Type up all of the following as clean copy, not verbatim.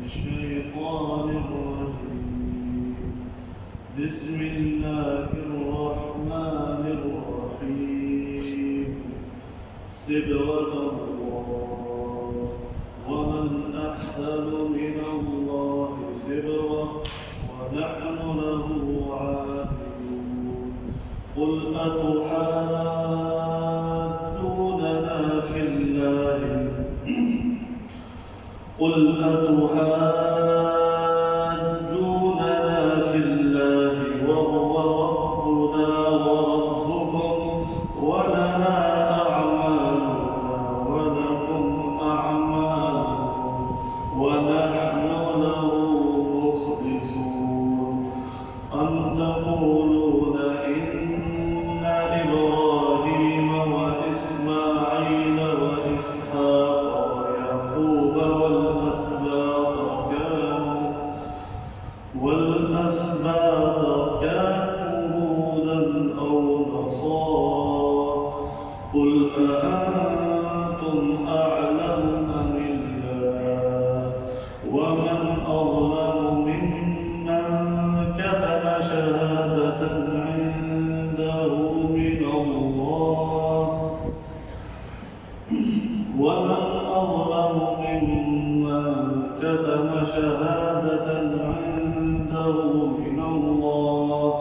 الشيطان الرجيم. بسم الله الرحمن الرحيم. صبغة الله، ومن أحسن من الله صبغة ونحن له عابدون. قل أتحاجوننا في الله وهو ربنا وربكم ولنا أعمالنا ولكم أعمالكم ونحن له مخلصون. أم تقولون إن إبراهيم وإسماعيل وإسحاق ويعقوب والأسباط كانوا هودا أو نصارى؟ قل أأنتم أعلم أم الله؟ ومن أظلم ممن كتم شهادة عنده من الله؟ ومن أظلم ممن كتم شهادة عنده من الله؟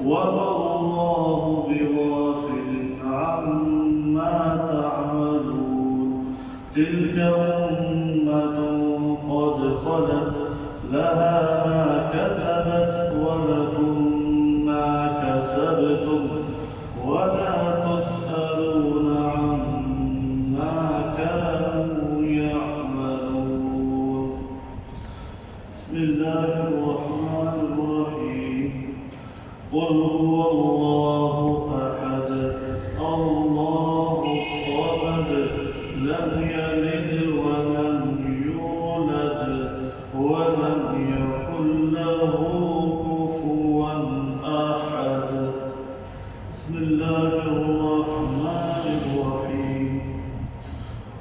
وما الله بغافل عما تعملون. تلك أمة قد خلت لها ما كسبت ولكم ما كسبتم ولا تسألون عما كانوا يعملون. بسم الله الرحمن الرحيم. قل هو الله أحد الله الصمد لم يلد ولم يولد ولم يكن له كفوا أحد. بسم الله الرحمن الرحيم.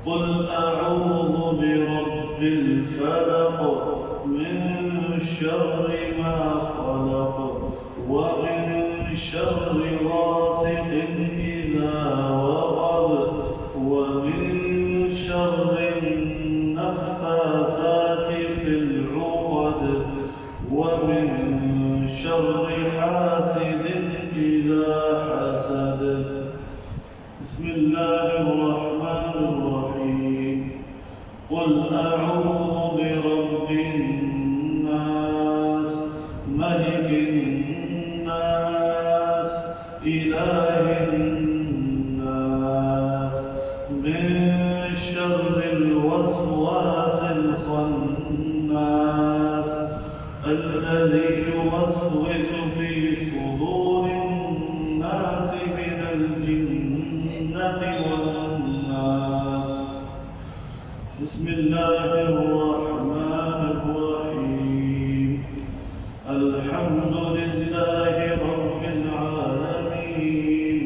قل أعوذ برب الفلق من شر ما خلق ومن شر غاسق إذا وقب ومن شر النفاثات في العقد ومن شر حاسد إذا حسد. بسم الله الرحمن الرحيم. قل أعوذ برب الناس ملك الناس إله الناس من شر الوسواس الخناس الذي يوسوس في صدور الناس من الجنة والناس. بسم الله الرحمن الرحيم. الحمد لله رب العالمين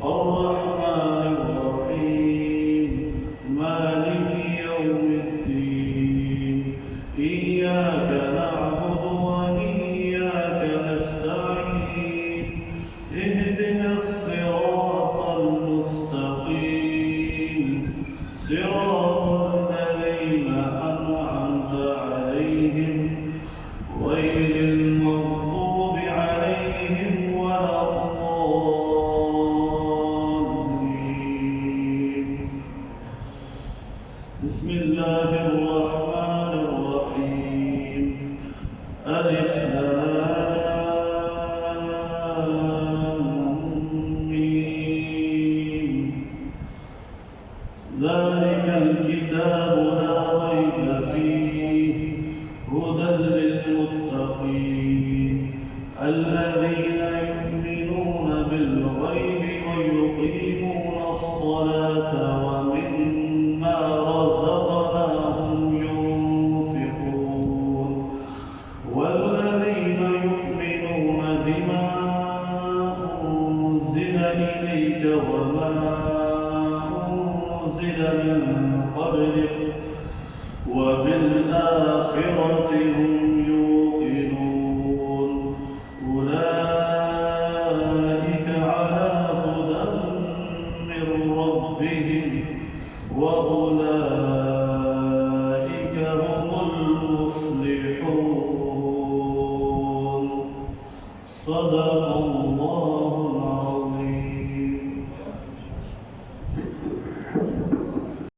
الرحمن الرحيم مالك يوم الدين. إياك نعبد وإياك نستعين. اهدنا الصراط المستقيم صراط الذين أنعمت عليهم غير المغضوب عليهم ولا الضالين. بسم الله الرحمن الرحيم. ألف لام ميم. ذلك الكتاب لا ريب فيه هدى للمتقين الذين يؤمنون بالغيب ويقيمون الصلاة ومما رزقناهم ينفقون والذين يؤمنون بما أنزل إليك وما أنزل من قبلك وبالآخرة هم يوقنون.